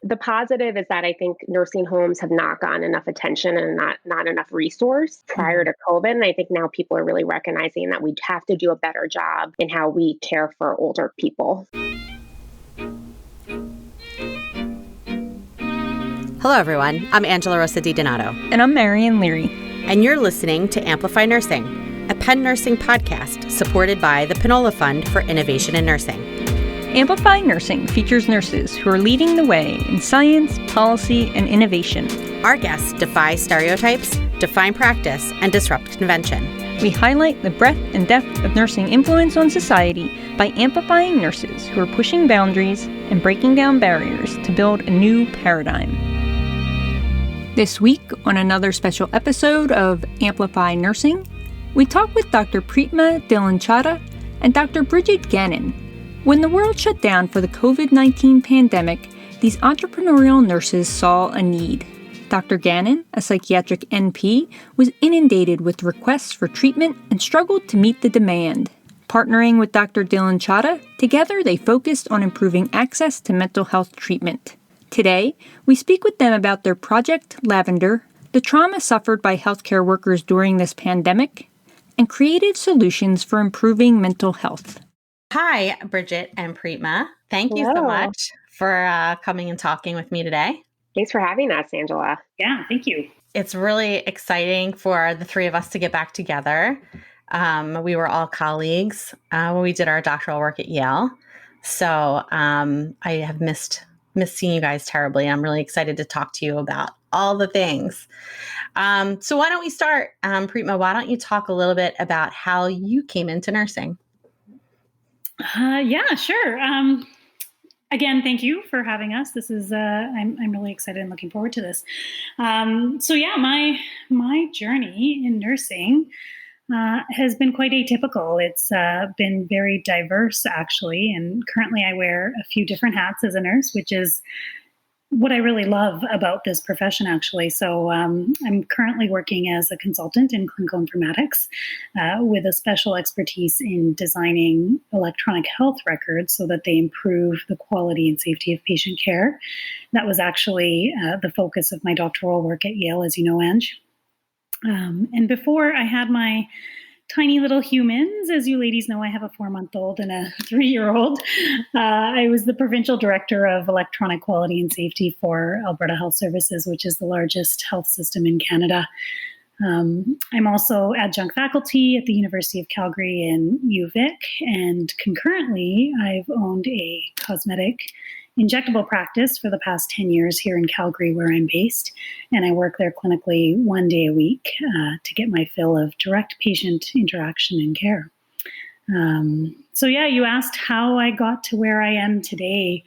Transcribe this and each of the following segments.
The positive is that I think nursing homes have not gotten enough attention and not enough resource prior to COVID. And I think now people are really recognizing that we have to do a better job in how we care for older people. Hello, everyone. I'm Angela Rosa DiDonato. And I'm Marian Leary. And you're listening to Amplify Nursing, a Penn nursing podcast supported by the Pinola Fund for Innovation in Nursing. Amplify Nursing features nurses who are leading the way in science, policy, and innovation. Our guests defy stereotypes, define practice, and disrupt convention. We highlight the breadth and depth of nursing influence on society by amplifying nurses who are pushing boundaries and breaking down barriers to build a new paradigm. This week, on another special episode of Amplify Nursing, we talk with Dr. Pritma Dhillon-Chattha and Dr. Brighid Gannon. When the world shut down for the COVID-19 pandemic, these entrepreneurial nurses saw a need. Dr. Gannon, a psychiatric NP, was inundated with requests for treatment and struggled to meet the demand. Partnering with Dr. Dhillon-Chattha, together they focused on improving access to mental health treatment. Today, we speak with them about their Project Lavender, the trauma suffered by healthcare workers during this pandemic, and creative solutions for improving mental health. Hi, Brighid and Pritma. Thank you so much for coming and talking with me today. Thanks for having us, Angela. Yeah, thank you. It's really exciting for the three of us to get back together. We were all colleagues when we did our doctoral work at Yale. So I have missed seeing you guys terribly. I'm really excited to talk to you about all the things. So why don't we start, Pritma, why don't you talk a little bit about how you came into nursing? Yeah, sure. Again, thank you for having us. This is I'm really excited and looking forward to this. My journey in nursing has been quite atypical. It's been very diverse, actually, and currently I wear a few different hats as a nurse, which is what I really love about this profession, actually. So I'm currently working as a consultant in clinical informatics with a special expertise in designing electronic health records so that they improve the quality and safety of patient care. That was actually the focus of my doctoral work at Yale, as you know, Ange. And before I had my tiny little humans, as you ladies know, I have a 4-month-old and a 3-year-old. I was the provincial director of electronic quality and safety for Alberta Health Services, which is the largest health system in Canada. I'm also adjunct faculty at the University of Calgary and UVic, and concurrently, I've owned a cosmetic injectable practice for the past 10 years here in Calgary, where I'm based, and I work there clinically 1 day a week to get my fill of direct patient interaction and care. You asked how I got to where I am today.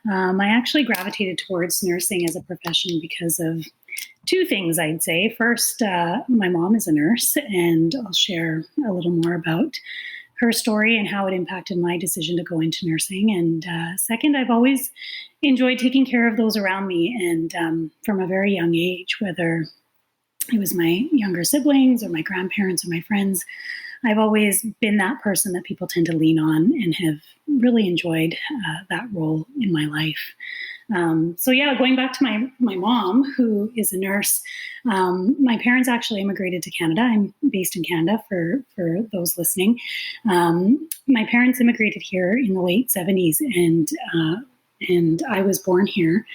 I actually gravitated towards nursing as a profession because of two things, I'd say. First, my mom is a nurse, and I'll share a little more about her story and how it impacted my decision to go into nursing. And second, I've always enjoyed taking care of those around me. And from a very young age, whether it was my younger siblings or my grandparents or my friends, I've always been that person that people tend to lean on and have really enjoyed that role in my life. Going back to my mom, who is a nurse, my parents actually immigrated to Canada. I'm based in Canada for those listening. My parents immigrated here in the late 70s, and I was born here.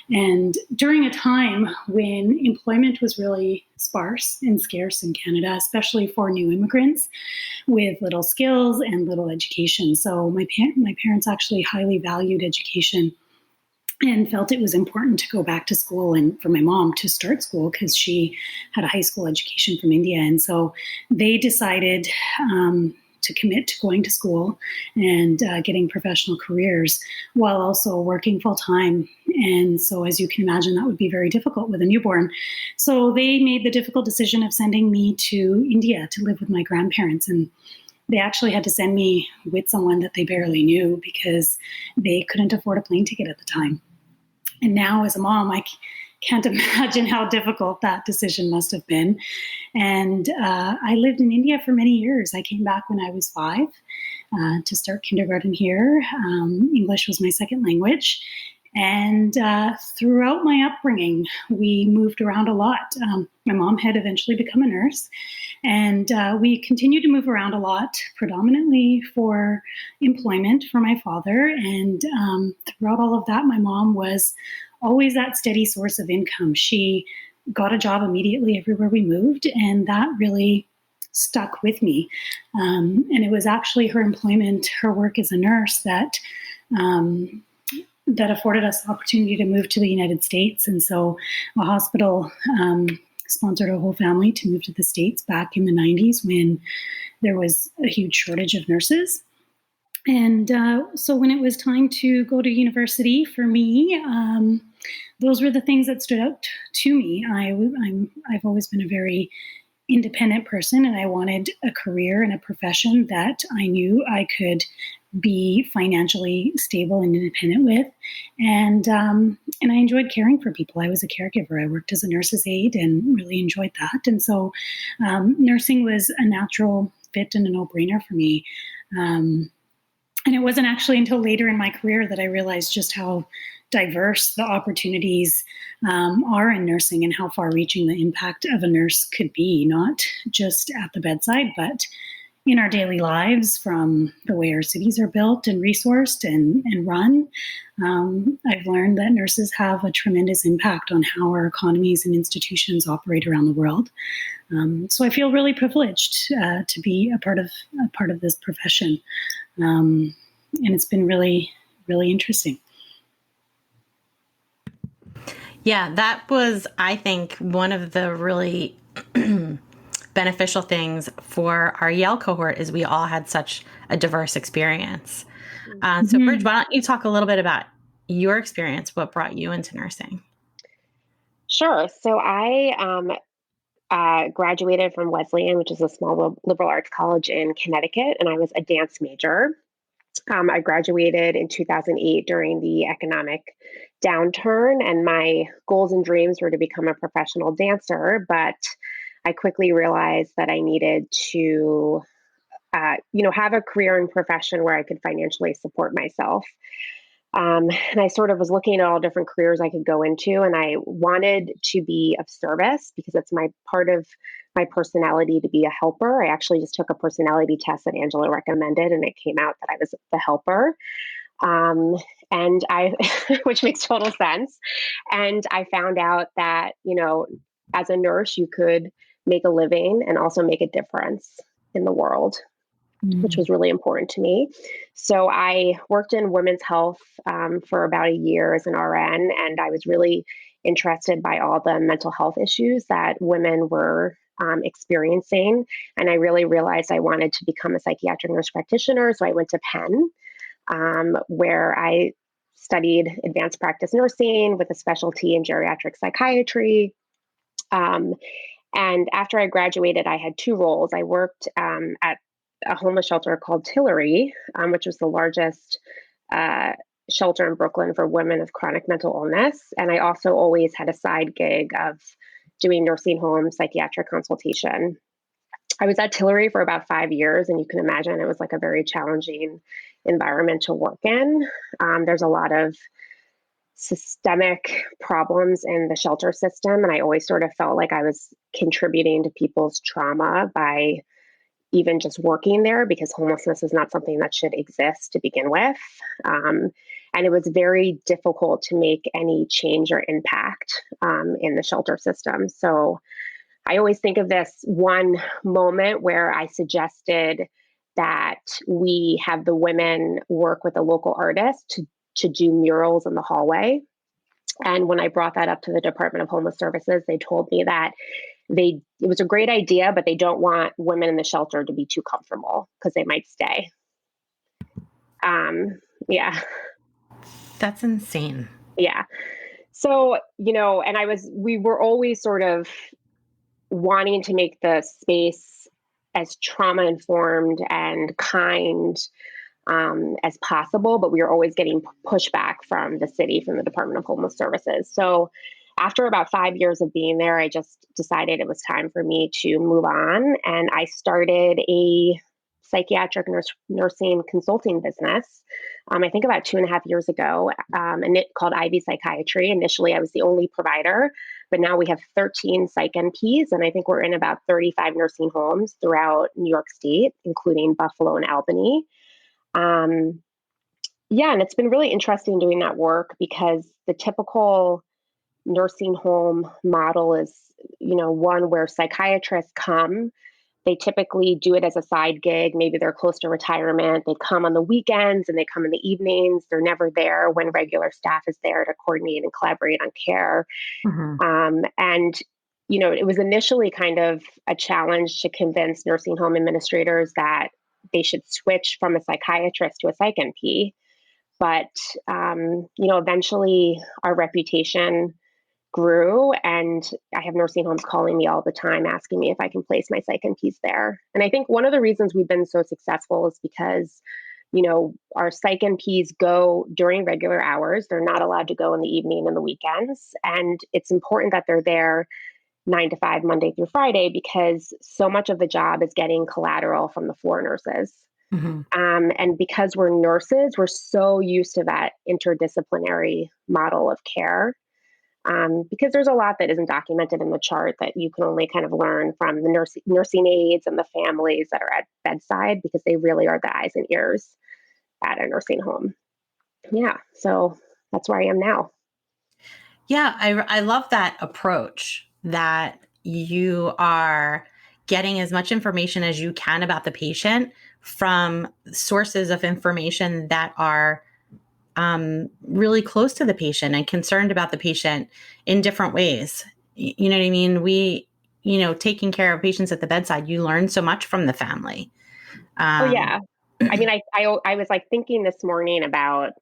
And during a time when employment was really sparse and scarce in Canada, especially for new immigrants with little skills and little education. So my parents actually highly valued education and felt it was important to go back to school, and for my mom to start school because she had a high school education from India. And so they decided to commit to going to school and getting professional careers while also working full time. And so, as you can imagine, that would be very difficult with a newborn. So they made the difficult decision of sending me to India to live with my grandparents. And they actually had to send me with someone that they barely knew because they couldn't afford a plane ticket at the time. And now as a mom, I can't imagine how difficult that decision must have been. And I lived in India for many years. I came back when I was 5 to start kindergarten here. English was my second language. And throughout my upbringing, we moved around a lot. My mom had eventually become a nurse, and we continued to move around a lot, predominantly for employment for my father. And throughout all of that, my mom was always that steady source of income. She got a job immediately everywhere we moved, and that really stuck with me. And it was actually her employment, her work as a nurse that afforded us the opportunity to move to the United States. And so a hospital sponsored our whole family to move to the States back in the 90s when there was a huge shortage of nurses. And so when it was time to go to university for me, those were the things that stood out to me. I've always been a very independent person, and I wanted a career and a profession that I knew I could be financially stable and independent with. And I enjoyed caring for people. I was a caregiver. I worked as a nurse's aide and really enjoyed that. And so nursing was a natural fit and a no-brainer for me. And it wasn't actually until later in my career that I realized just how diverse the opportunities are in nursing and how far-reaching the impact of a nurse could be, not just at the bedside, but in our daily lives, from the way our cities are built and resourced and run. I've learned that nurses have a tremendous impact on how our economies and institutions operate around the world. So I feel really privileged to be a part of this profession. And it's been really, really interesting. Yeah, that was, I think, one of the really beneficial things for our Yale cohort is we all had such a diverse experience. So, Bridge, why don't you talk a little bit about your experience, what brought you into nursing? Sure. So I graduated from Wesleyan, which is a small liberal arts college in Connecticut, and I was a dance major. I graduated in 2008 during the economic downturn, and my goals and dreams were to become a professional dancer, but I quickly realized that I needed to, have a career and profession where I could financially support myself. And I sort of was looking at all different careers I could go into, and I wanted to be of service because it's part of my personality to be a helper. I actually just took a personality test that Angela recommended, and it came out that I was the helper. And I, which makes total sense. And I found out that, as a nurse, you could make a living and also make a difference in the world, which was really important to me. So I worked in women's health for about a year as an RN, and I was really interested by all the mental health issues that women were experiencing. And I really realized I wanted to become a psychiatric nurse practitioner. So I went to Penn, where I studied advanced practice nursing with a specialty in geriatric psychiatry. And after I graduated, I had two roles. I worked at a homeless shelter called Tillery, which was the largest shelter in Brooklyn for women of chronic mental illness. And I also always had a side gig of doing nursing home psychiatric consultation. I was at Tillery for about 5 years, and you can imagine it was like a very challenging environment to work in. There's a lot of systemic problems in the shelter system, and I always sort of felt like I was contributing to people's trauma by even just working there, because homelessness is not something that should exist to begin with. And it was very difficult to make any change or impact in the shelter system. So I always think of this one moment where I suggested that we have the women work with a local artist to do murals in the hallway. And when I brought that up to the Department of Homeless Services, they told me that it was a great idea, but they don't want women in the shelter to be too comfortable because they might stay. Yeah. That's insane. Yeah. So, and we were always sort of wanting to make the space as trauma informed and kind as possible, but we were always getting pushback from the city, from the Department of Homeless Services. So after about 5 years of being there, I just decided it was time for me to move on. And I started a psychiatric nursing consulting business, I think about 2.5 years ago, and it called Ivy Psychiatry. Initially, I was the only provider, but now we have 13 psych NPs, and I think we're in about 35 nursing homes throughout New York State, including Buffalo and Albany. Yeah, and it's been really interesting doing that work because the typical nursing home model is, one where psychiatrists come. They typically do it as a side gig. Maybe they're close to retirement. They come on the weekends and they come in the evenings. They're never there when regular staff is there to coordinate and collaborate on care. And it was initially kind of a challenge to convince nursing home administrators that they should switch from a psychiatrist to a psych NP. But, eventually our reputation grew, and I have nursing homes calling me all the time, asking me if I can place my psych NPs there. And I think one of the reasons we've been so successful is because, our psych NPs go during regular hours. They're not allowed to go in the evening and the weekends. And it's important that they're there 9 to 5, Monday through Friday, because so much of the job is getting collateral from the floor nurses. And because we're nurses, we're so used to that interdisciplinary model of care, because there's a lot that isn't documented in the chart that you can only kind of learn from the nursing aides and the families that are at bedside, because they really are the eyes and ears at a nursing home. Yeah, so that's where I am now. Yeah, I love that approach, that you are getting as much information as you can about the patient from sources of information that are really close to the patient and concerned about the patient in different ways. You know what I mean? Taking care of patients at the bedside, you learn so much from the family. Oh yeah. I mean, I was like thinking this morning about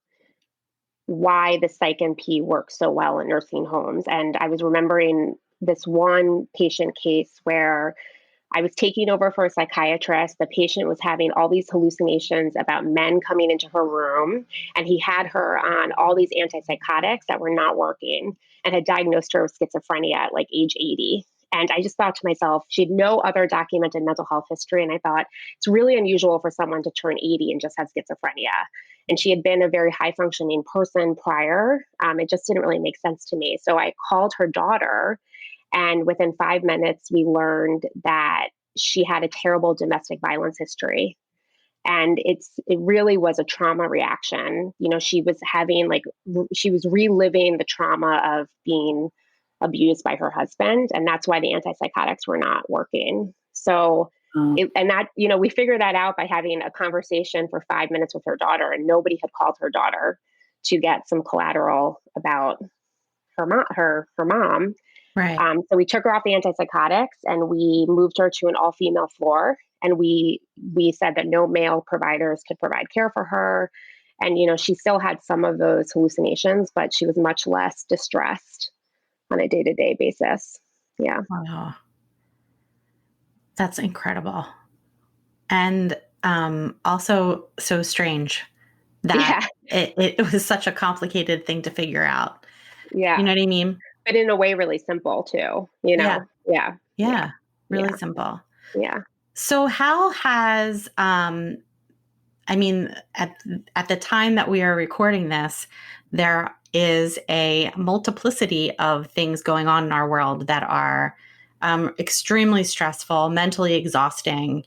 why the psych NP works so well in nursing homes. And I was remembering this one patient case where I was taking over for a psychiatrist. The patient was having all these hallucinations about men coming into her room, and he had her on all these antipsychotics that were not working, and had diagnosed her with schizophrenia at like age 80. And I just thought to myself, she had no other documented mental health history. And I thought, it's really unusual for someone to turn 80 and just have schizophrenia. And she had been a very high functioning person prior. It just didn't really make sense to me. So I called her daughter, and within 5 minutes, we learned that she had a terrible domestic violence history. And it really was a trauma reaction. She was reliving the trauma of being abused by her husband. And that's why the antipsychotics were not working. So, we figured that out by having a conversation for 5 minutes with her daughter, and nobody had called her daughter to get some collateral about her mom. Right. So we took her off the antipsychotics, and we moved her to an all-female floor. And we said that no male providers could provide care for her. And, she still had some of those hallucinations, but she was much less distressed on a day-to-day basis. Yeah. Wow. That's incredible. And also so strange that it was such a complicated thing to figure out. Yeah. You know what I mean? But in a way, really simple too, Yeah. Really simple. Yeah. So how has, at the time that we are recording this, there is a multiplicity of things going on in our world that are extremely stressful, mentally exhausting,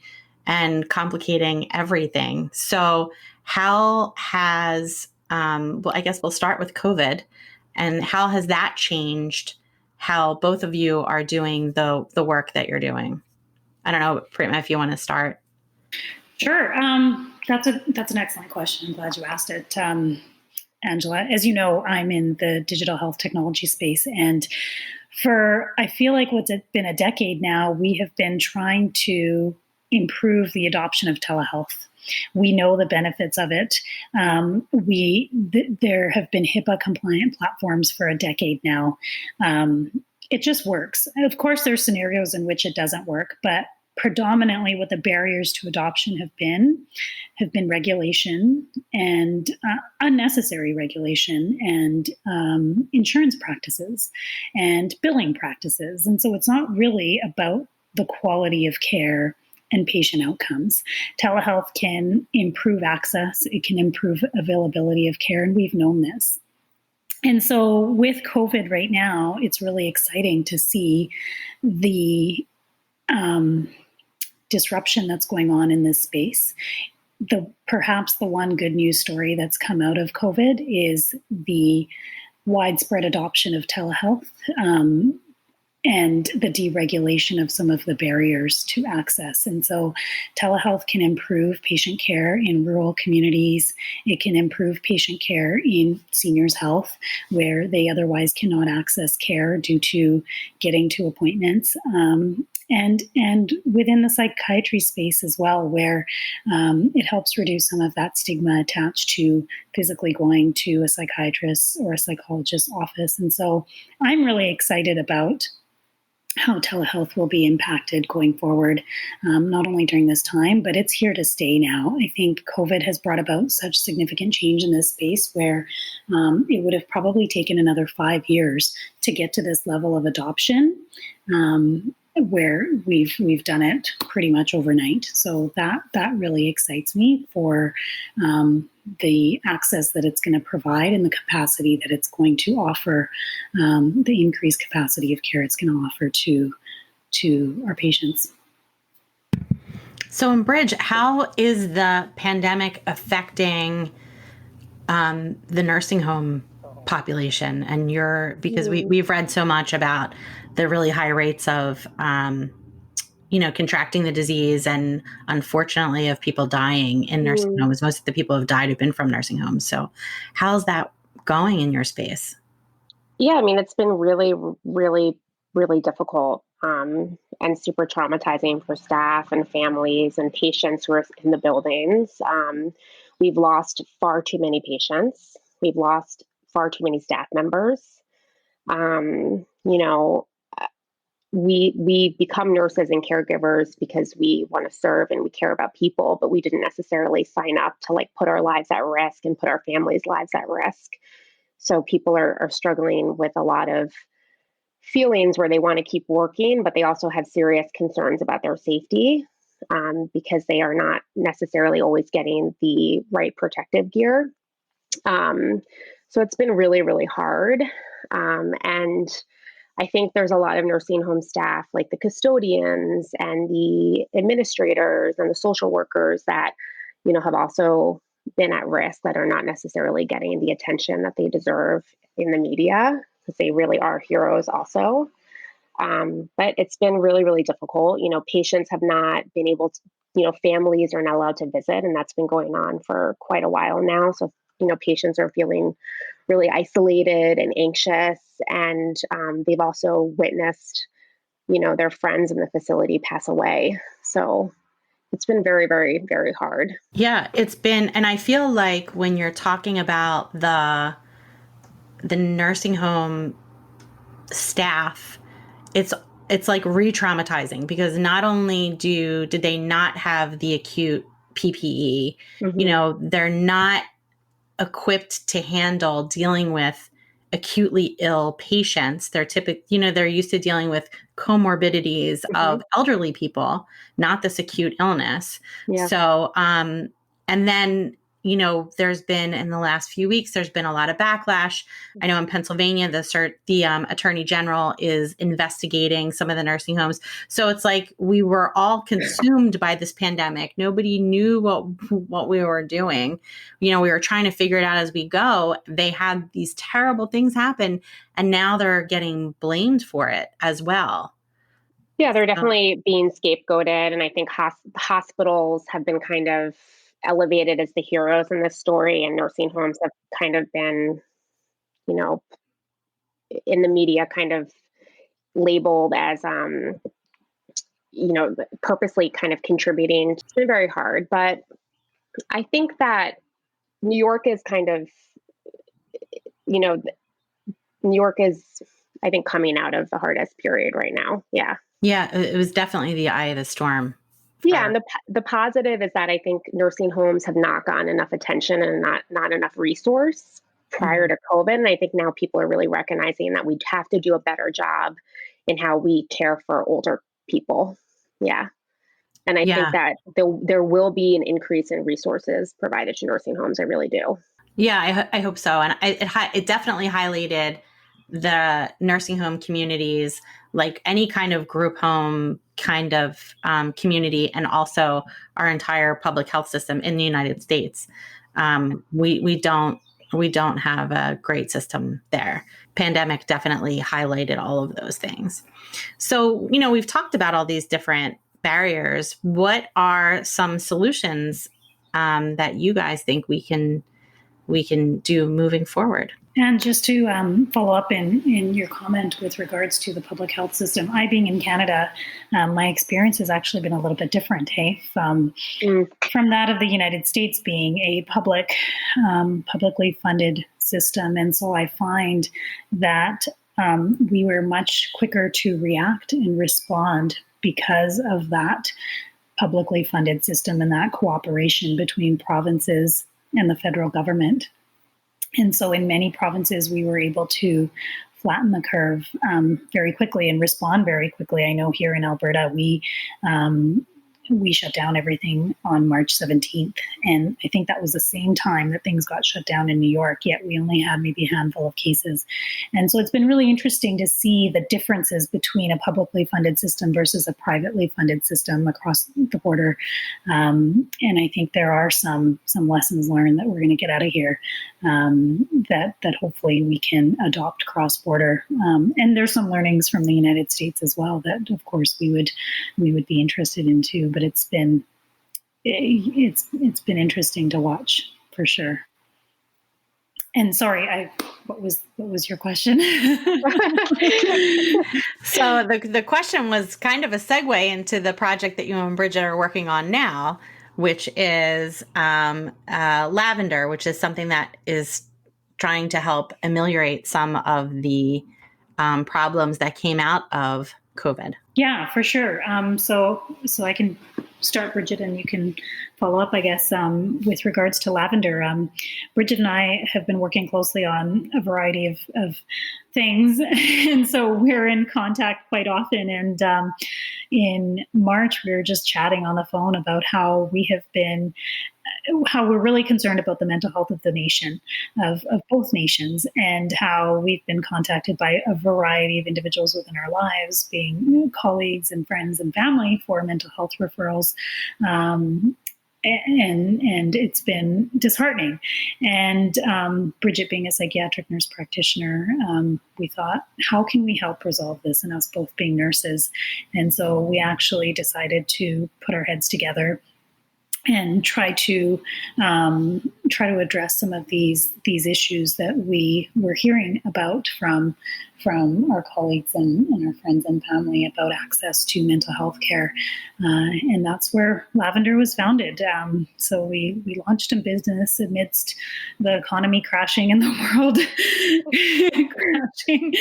and complicating everything. So how has, I guess we'll start with COVID, and how has that changed how both of you are doing the work that you're doing? I don't know, Pritma, if you want to start. Sure. That's an excellent question. I'm glad you asked it, Angela. As you know, I'm in the digital health technology space, and I feel like what's been a decade now, we have been trying to improve the adoption of telehealth. We know the benefits of it. There have been HIPAA compliant platforms for a decade now. It just works. Of course, there's scenarios in which it doesn't work, but predominantly what the barriers to adoption have been regulation and unnecessary regulation, and insurance practices and billing practices. And so it's not really about the quality of care and patient outcomes. Telehealth can improve access, it can improve availability of care, and we've known this. And so with COVID right now, it's really exciting to see the disruption that's going on in this space. Perhaps the one good news story that's come out of COVID is the widespread adoption of telehealth and the deregulation of some of the barriers to access. And so telehealth can improve patient care in rural communities. It can improve patient care in seniors' health, where they otherwise cannot access care due to getting to appointments. And within the psychiatry space as well, where it helps reduce some of that stigma attached to physically going to a psychiatrist or a psychologist's office. And so I'm really excited about how telehealth will be impacted going forward, not only during this time, but it's here to stay now. I think COVID has brought about such significant change in this space where it would have probably taken another 5 years to get to this level of adoption, where we've done it pretty much overnight. So that really excites me for the access that it's going to provide and the capacity that it's going to offer, the increased capacity of care it's going to offer to our patients. So in Bridge, how is the pandemic affecting the nursing home population and because we've read so much about the really high rates of contracting the disease and unfortunately of people dying in nursing homes. Most of the people who have died have been from nursing homes. So how's that going in your space? Yeah, I mean, it's been really, really, really difficult and super traumatizing for staff and families and patients who are in the buildings. We've lost far too many patients. We've lost far too many staff members. We become nurses and caregivers because we want to serve and we care about people, but we didn't necessarily sign up to put our lives at risk and put our families' lives at risk. So people are struggling with a lot of feelings where they want to keep working, but they also have serious concerns about their safety because they are not necessarily always getting the right protective gear. So it's been really, really hard. And I think there's a lot of nursing home staff, like the custodians and the administrators and the social workers that, have also been at risk, that are not necessarily getting the attention that they deserve in the media, because they really are heroes also. But it's been really, really difficult. Patients have not been able to, families are not allowed to visit, and that's been going on for quite a while now. So, patients are feeling really isolated and anxious, and they've also witnessed, their friends in the facility pass away. So it's been very, very, very hard. Yeah, it's been, and I feel like when you're talking about the nursing home staff, it's like re-traumatizing, because not only did they not have the acute PPE, they're not equipped to handle dealing with acutely ill patients. They're they're used to dealing with comorbidities of elderly people, not this acute illness. Yeah. So, and then, there's been, in the last few weeks, there's been a lot of backlash. I know in Pennsylvania, the Attorney General is investigating some of the nursing homes. So it's like we were all consumed by this pandemic. Nobody knew what we were doing. We were trying to figure it out as we go. They had these terrible things happen, and now they're getting blamed for it as well. Yeah, they're definitely being scapegoated. And I think hospitals have been kind of elevated as the heroes in this story, and nursing homes have kind of been, in the media, kind of labeled as, purposely kind of contributing. It's been very hard, but I think that New York is kind of, New York is, I think, coming out of the hardest period right now. Yeah. Yeah, it was definitely the eye of the storm. Yeah, and the positive is that I think nursing homes have not gotten enough attention and not enough resource prior to COVID. And I think now people are really recognizing that we have to do a better job in how we care for older people. Yeah. And I think Yeah. that there will be an increase in resources provided to nursing homes. I really do. Yeah, I hope so. And it definitely highlighted the nursing home communities, like any kind of group home kind of community, and also our entire public health system in the United States. We don't have a great system there. Pandemic definitely highlighted all of those things. So, we've talked about all these different barriers. What are some solutions that you guys think we can do moving forward? And just to follow up in your comment with regards to the public health system, I being in Canada, my experience has actually been a little bit different, from that of the United States being a publicly funded system. And so I find that we were much quicker to react and respond because of that publicly funded system and that cooperation between provinces and the federal government. And so in many provinces, we were able to flatten the curve very quickly and respond very quickly. I know here in Alberta, we shut down everything on March 17th. And I think that was the same time that things got shut down in New York, yet we only had maybe a handful of cases. And so it's been really interesting to see the differences between a publicly funded system versus a privately funded system across the border. And I think there are some lessons learned that we're going to get out of here that hopefully we can adopt cross-border. And there's some learnings from the United States as well that, of course, we would be interested in too. But it's been interesting to watch for sure. And sorry, what was your question? So the question was kind of a segue into the project that you and Brighid are working on now, which is lavender, which is something that is trying to help ameliorate some of the problems that came out of COVID. Yeah, for sure. So I can start, Brighid, and you can follow up, I guess, with regards to lavender. Brighid and I have been working closely on a variety of things, and so we're in contact quite often. And in March, we were just chatting on the phone about how we're really concerned about the mental health of the nation, of both nations, and how we've been contacted by a variety of individuals within our lives, being colleagues and friends and family, for mental health referrals. And it's been disheartening. And Brighid, being a psychiatric nurse practitioner, we thought, how can we help resolve this? And us both being nurses. And so we actually decided to put our heads together and try to address some of these issues that we were hearing about from our colleagues and our friends and family about access to mental health care. And that's where Lavender was founded. So we launched a business amidst the economy crashing and the world crashing.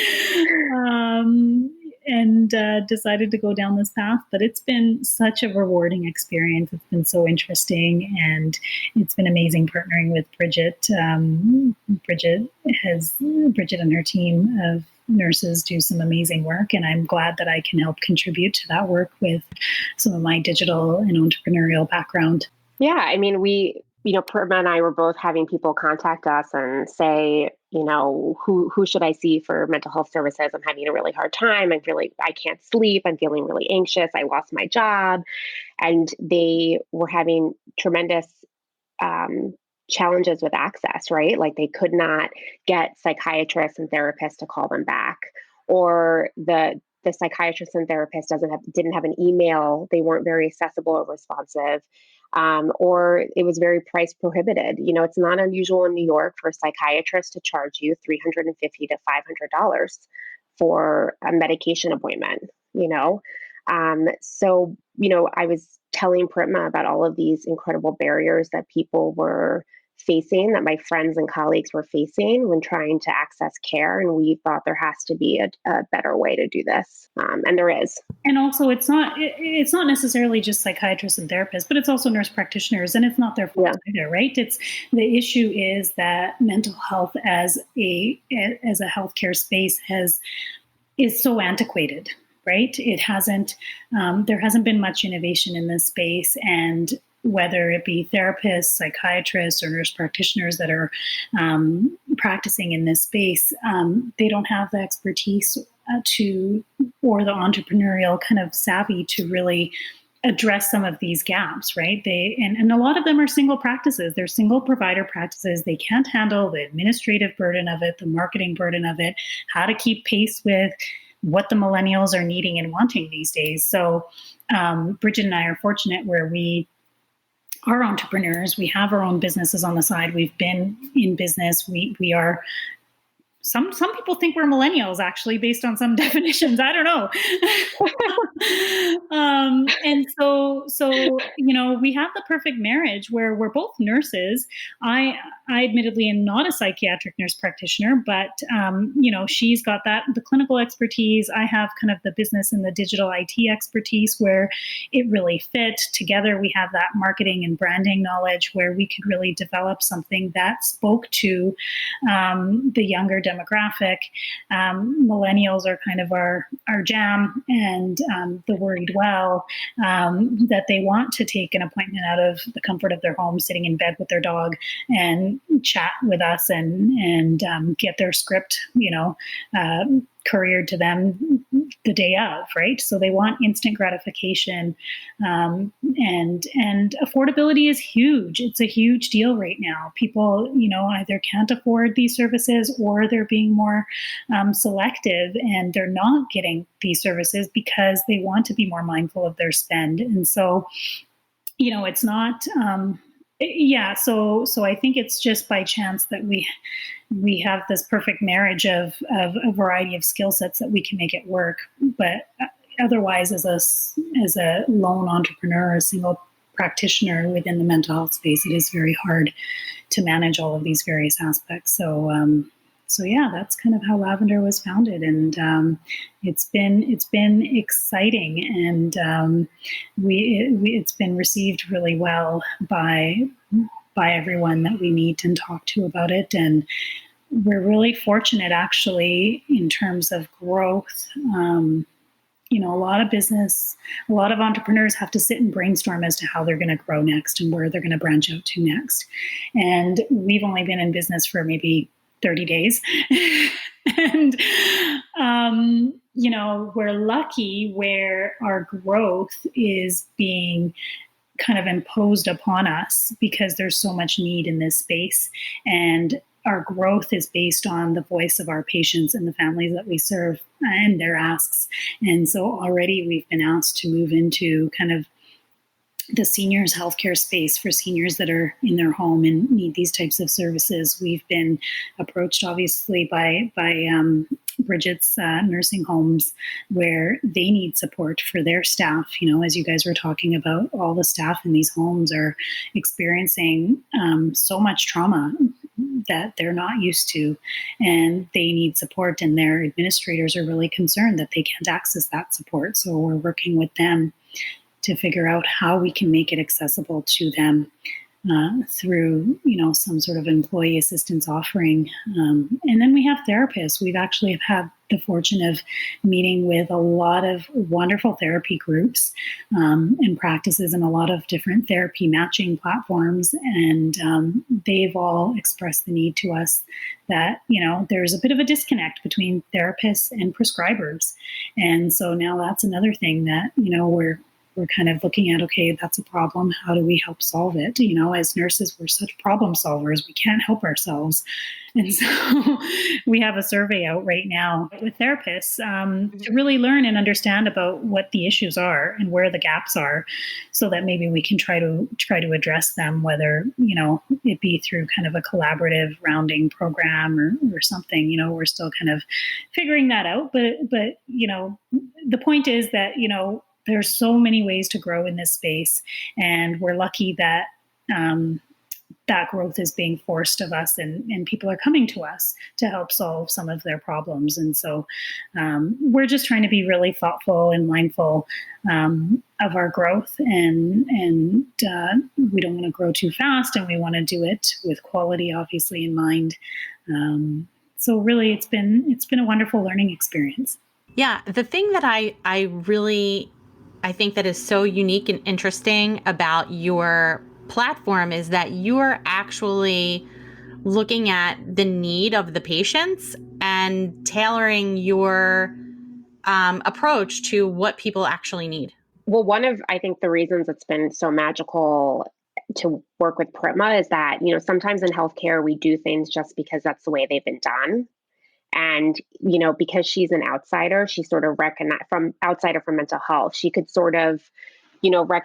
And decided to go down this path. But it's been such a rewarding experience. It's been so interesting, and it's been amazing partnering with Brighid. Brighid and her team of nurses do some amazing work, and I'm glad that I can help contribute to that work with some of my digital and entrepreneurial background. Yeah, I mean, Pritma and I were both having people contact us and say, who should I see for mental health services? I'm having a really hard time. I can't sleep. I'm feeling really anxious. I lost my job. And they were having tremendous challenges with access, right? Like they could not get psychiatrists and therapists to call them back, or the psychiatrist and therapist didn't have an email. They weren't very accessible or responsive. Or it was very price prohibited. It's not unusual in New York for a psychiatrist to charge you $350 to $500 for a medication appointment, So, I was telling Pritma about all of these incredible barriers that people were facing, that my friends and colleagues were facing when trying to access care. And we thought there has to be a better way to do this. And there is. And also it's not necessarily just psychiatrists and therapists, but it's also nurse practitioners, and it's not their fault either, right? The issue is that mental health as a healthcare space is so antiquated, right? It hasn't, there hasn't been much innovation in this space, and whether it be therapists, psychiatrists, or nurse practitioners that are practicing in this space, they don't have the expertise or the entrepreneurial kind of savvy to really address some of these gaps, right? And a lot of them are single practices. They're single provider practices. They can't handle the administrative burden of it, the marketing burden of it, how to keep pace with what the millennials are needing and wanting these days. So Brighid and I are fortunate where we are entrepreneurs. We have our own businesses on the side. We've been in business. We are. Some people think we're millennials, actually, based on some definitions. I don't know. And so we have the perfect marriage where we're both nurses. I admittedly am not a psychiatric nurse practitioner, but she's got the clinical expertise. I have kind of the business and the digital IT expertise where it really fit. Together, we have that marketing and branding knowledge where we could really develop something that spoke to the younger demographic. Millennials are kind of our jam, and the worried well, that they want to take an appointment out of the comfort of their home, sitting in bed with their dog, and chat with us and get their script, couriered to them the day of, right? So they want instant gratification, and affordability is huge. It's a huge deal right now. People, either can't afford these services or they're being more selective, and they're not getting these services because they want to be more mindful of their spend. And so, it's not. So I think it's just by chance that we have this perfect marriage of a variety of skill sets that we can make it work. But otherwise, as a lone entrepreneur, a single practitioner within the mental health space, it is very hard to manage all of these various aspects. So yeah, that's kind of how Lavender was founded, and it's been exciting, and it's been received really well by everyone that we meet and talk to about it. And we're really fortunate, actually, in terms of growth. A lot of entrepreneurs have to sit and brainstorm as to how they're going to grow next and where they're going to branch out to next. And we've only been in business for maybe 30 days. And, we're lucky where our growth is being kind of imposed upon us because there's so much need in this space. And our growth is based on the voice of our patients and the families that we serve and their asks. And so already we've been asked to move into kind of the seniors healthcare space for seniors that are in their home and need these types of services. We've been approached, obviously, by Brighid's nursing homes where they need support for their staff. As you guys were talking about, all the staff in these homes are experiencing so much trauma that they're not used to, and they need support, and their administrators are really concerned that they can't access that support. So we're working with them to figure out how we can make it accessible to them through, some sort of employee assistance offering. And then we have therapists. We've actually had the fortune of meeting with a lot of wonderful therapy groups and practices and a lot of different therapy matching platforms. And they've all expressed the need to us that, there's a bit of a disconnect between therapists and prescribers. And so now that's another thing that, we're kind of looking at, okay, that's a problem. How do we help solve it? As nurses, we're such problem solvers. We can't help ourselves. And so we have a survey out right now with therapists to really learn and understand about what the issues are and where the gaps are, so that maybe we can try to address them, whether, it be through kind of a collaborative rounding program or something. We're still kind of figuring that out. But the point is that, there's so many ways to grow in this space, and we're lucky that that growth is being forced of us, and people are coming to us to help solve some of their problems. And so we're just trying to be really thoughtful and mindful of our growth, and we don't want to grow too fast, and we want to do it with quality, obviously, in mind. So really, it's been a wonderful learning experience. Yeah, the thing that I really I think that is so unique and interesting about your platform is that you're actually looking at the need of the patients and tailoring your approach to what people actually need. Well, one of, I think, the reasons it's been so magical to work with Pritma is that, sometimes in healthcare, we do things just because that's the way they've been done. And, because she's an outsider, she sort of recognized from outsider for mental health, she could sort of,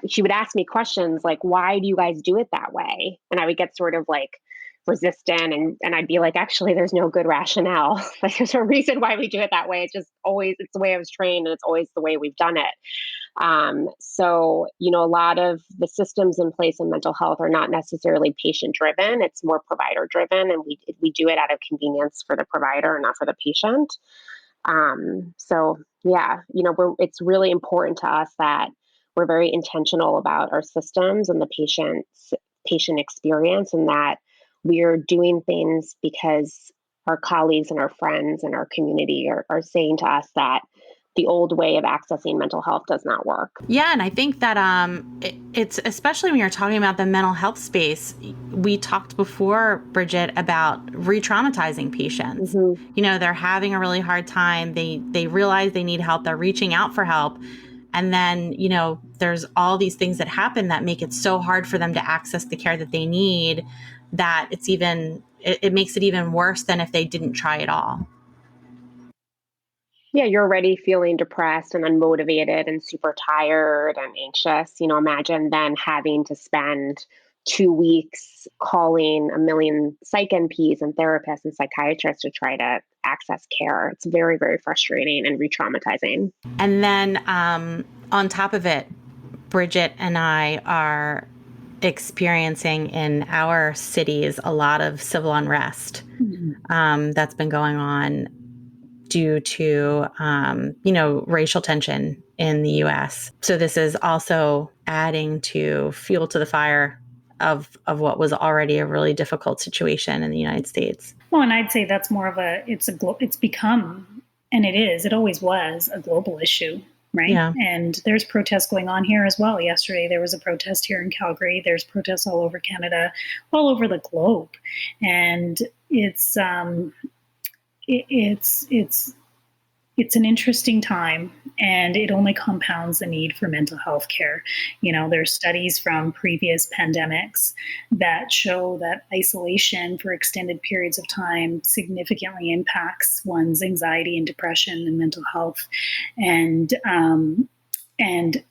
she would ask me questions like, why do you guys do it that way? And I would get sort of like resistant and I'd be like, actually, there's no good rationale. Like there's a reason why we do it that way. It's just always, it's the way I was trained and it's always the way we've done it. So, a lot of the systems in place in mental health are not necessarily patient driven. It's more provider driven. And we do it out of convenience for the provider and not for the patient. So yeah, it's really important to us that we're very intentional about our systems and the patient experience, and that we're doing things because our colleagues and our friends and our community are saying to us that the old way of accessing mental health does not work. Yeah, and I think that it's especially when you're talking about the mental health space. We talked before, Brighid, about re-traumatizing patients. Mm-hmm. They're having a really hard time. They realize they need help. They're reaching out for help. And then, there's all these things that happen that make it so hard for them to access the care that they need that it makes it even worse than if they didn't try at all. Yeah, you're already feeling depressed and unmotivated and super tired and anxious. Imagine then having to spend 2 weeks calling a million psych NPs and therapists and psychiatrists to try to access care. It's very, very frustrating and re-traumatizing. And then on top of it, Brighid and I are experiencing in our cities a lot of civil unrest that's been going on due to, racial tension in the U.S. So this is also adding to fuel to the fire of what was already a really difficult situation in the United States. Well, and I'd say that's more of it's become, and it always was a global issue, right? Yeah. And there's protests going on here as well. Yesterday, there was a protest here in Calgary. There's protests all over Canada, all over the globe. And it's an interesting time, and it only compounds the need for mental health care. There's studies from previous pandemics that show that isolation for extended periods of time significantly impacts one's anxiety and depression and mental health. And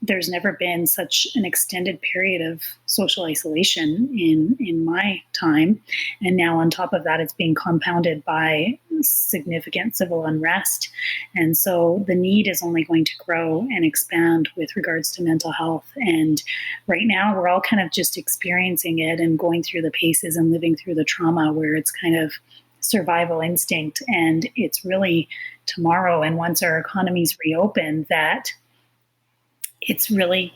there's never been such an extended period of social isolation in my time. And now on top of that, it's being compounded by significant civil unrest. And so the need is only going to grow and expand with regards to mental health. And right now we're all kind of just experiencing it and going through the paces and living through the trauma where it's kind of survival instinct. And it's really tomorrow, and once our economies reopen, that it's really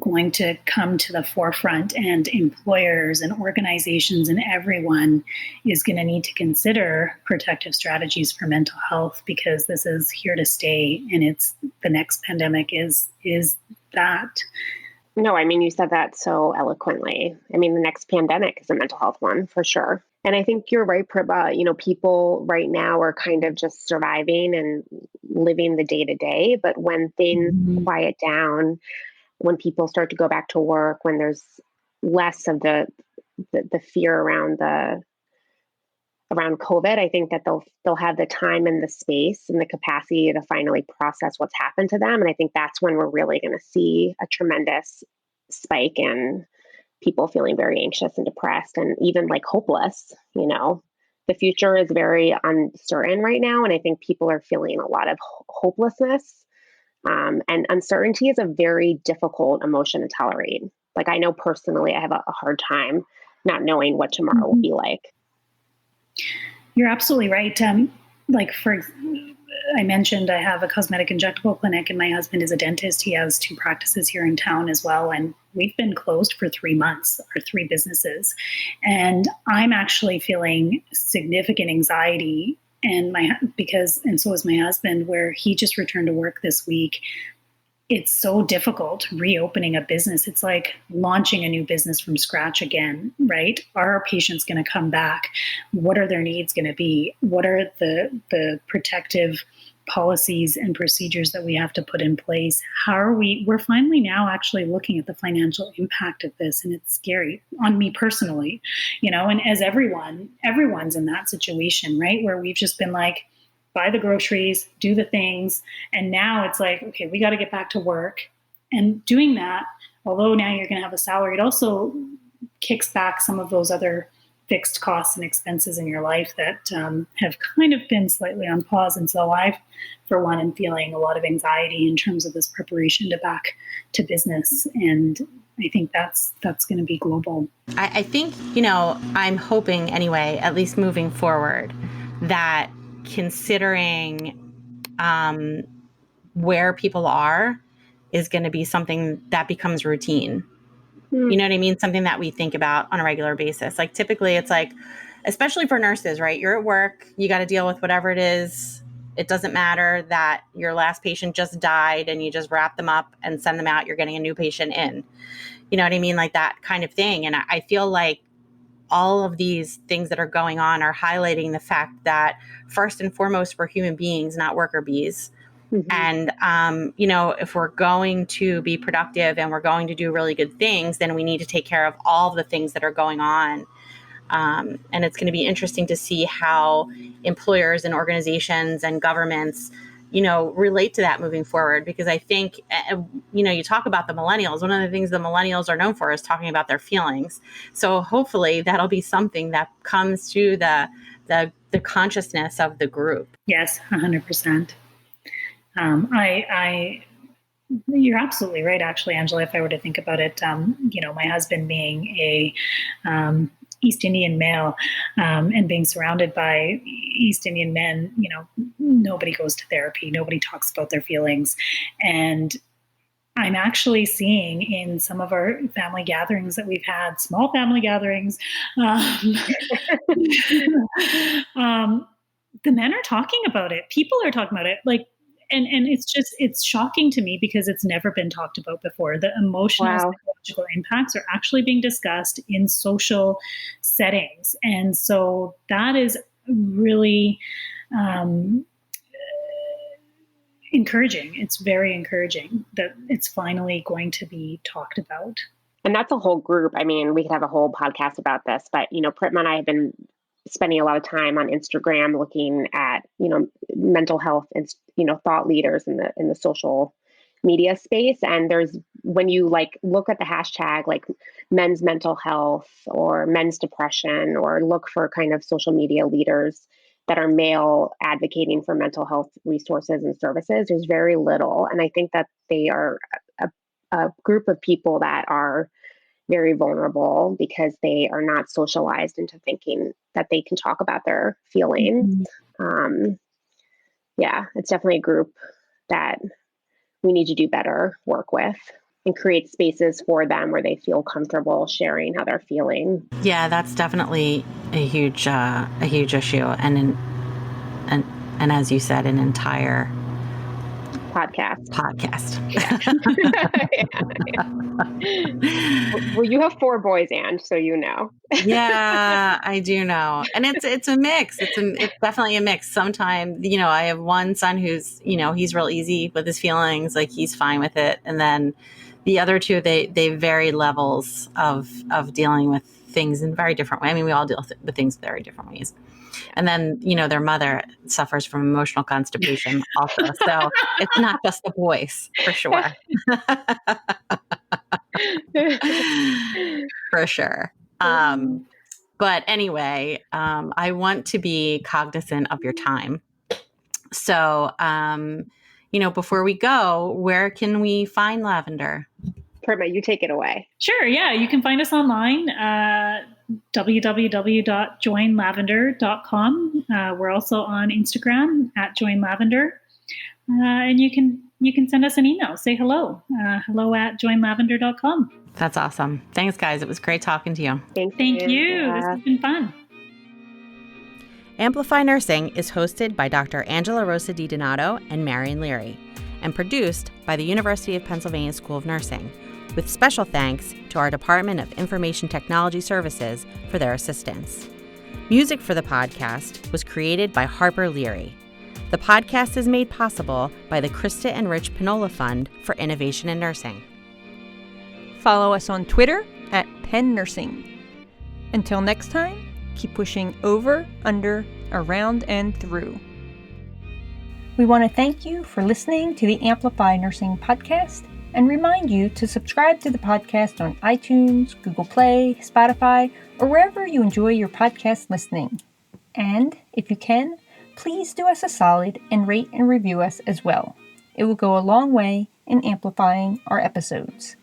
going to come to the forefront, and employers and organizations and everyone is going to need to consider protective strategies for mental health, because this is here to stay, and it's the next pandemic is that. No, you said that so eloquently. The next pandemic is a mental health one for sure. And I think you're right, Pritma. People right now are kind of just surviving and living the day to day. But when things quiet down, when people start to go back to work, when there's less of the fear around COVID, I think that they'll have the time and the space and the capacity to finally process what's happened to them. And I think that's when we're really going to see a tremendous spike in people feeling very anxious and depressed and even like hopeless. The future is very uncertain right now. And I think people are feeling a lot of hopelessness. And uncertainty is a very difficult emotion to tolerate. Like, I know personally, I have a hard time not knowing what tomorrow will be like. You're absolutely right. I mentioned I have a cosmetic injectable clinic, and my husband is a dentist. He has 2 practices here in town as well. And we've been closed for 3 months, our 3 businesses. And I'm actually feeling significant anxiety and so is my husband, where he just returned to work this week. It's so difficult reopening a business. It's like launching a new business from scratch again, right? Are our patients going to come back? What are their needs going to be? What are the protective policies and procedures that we have to put in place? We're finally now actually looking at the financial impact of this, and it's scary on me personally, and as everyone's in that situation, right? Where we've just been like, buy the groceries, do the things. And now it's like, okay, we got to get back to work. And doing that, although now you're going to have a salary, it also kicks back some of those other fixed costs and expenses in your life that have kind of been slightly on pause. And so I, for one, am feeling a lot of anxiety in terms of this preparation to back to business. And I think that's going to be global. I think, I'm hoping anyway, at least moving forward, that considering where people are is going to be something that becomes routine. You know what I mean? Something that we think about on a regular basis. Like typically it's like, especially for nurses, right? You're at work, you got to deal with whatever it is. It doesn't matter that your last patient just died and you just wrap them up and send them out. You're getting a new patient in. You know what I mean? Like that kind of thing. And I feel like all of these things that are going on are highlighting the fact that first and foremost, we're human beings, not worker bees. Mm-hmm. And, if we're going to be productive and we're going to do really good things, then we need to take care of all of the things that are going on. And it's going to be interesting to see how employers and organizations and governments, relate to that moving forward. Because I think, you talk about the millennials. One of the things the millennials are known for is talking about their feelings. So hopefully that'll be something that comes to the consciousness of the group. Yes, 100%. You're absolutely right, actually, Angela. If I were to think about it, my husband being a East Indian male and being surrounded by East Indian men, nobody goes to therapy, nobody talks about their feelings. And I'm actually seeing in some of our family gatherings that we've had, small family gatherings, the men are talking about it. People are talking about it. And it's shocking to me because it's never been talked about before. The emotional, psychological impacts are actually being discussed in social settings. And so that is really encouraging. It's very encouraging that it's finally going to be talked about. And that's a whole group. I mean, we could have a whole podcast about this, but, Pritma and I have been spending a lot of time on Instagram looking at, mental health and, thought leaders in the social media space. And when you look at the hashtag, men's mental health or men's depression, or look for kind of social media leaders that are male advocating for mental health resources and services, there's very little. And I think that they are a group of people that are very vulnerable because they are not socialized into thinking that they can talk about their feelings. Mm-hmm. It's definitely a group that we need to do better work with and create spaces for them where they feel comfortable sharing how they're feeling. Yeah, that's definitely a huge issue, and as you said, an entire podcast. Well, you have 4 boys, Ange, so Yeah, I do know. And it's a mix. It's definitely a mix. Sometimes, I have one son who's, he's real easy with his feelings, like he's fine with it. And then the other 2, they vary levels of dealing with things in very different ways. I mean, we all deal with things very different ways. And then, their mother suffers from emotional constipation also. So it's not just the boys, for sure. For sure. But anyway, I want to be cognizant of your time. So, before we go, where can we find Lavender? Pritma, you take it away. Sure. Yeah. You can find us online, www.joinlavender.com. We're also on Instagram @joinlavender. And you can send us an email. Say hello. hello@joinlavender.com. That's awesome. Thanks, guys. It was great talking to you. Thank you. This has been fun. Amplify Nursing is hosted by Dr. Angela Rosa DiDonato and Marion Leary, and produced by the University of Pennsylvania School of Nursing, with special thanks to our Department of Information Technology Services for their assistance. Music for the podcast was created by Harper Leary. The podcast is made possible by the Krista and Rich Pinola Fund for Innovation in Nursing. Follow us on Twitter at Penn Nursing. Until next time, keep pushing over, under, around, and through. We want to thank you for listening to the Amplify Nursing podcast and remind you to subscribe to the podcast on iTunes, Google Play, Spotify, or wherever you enjoy your podcast listening. And, if you can, please do us a solid and rate and review us as well. It will go a long way in amplifying our episodes.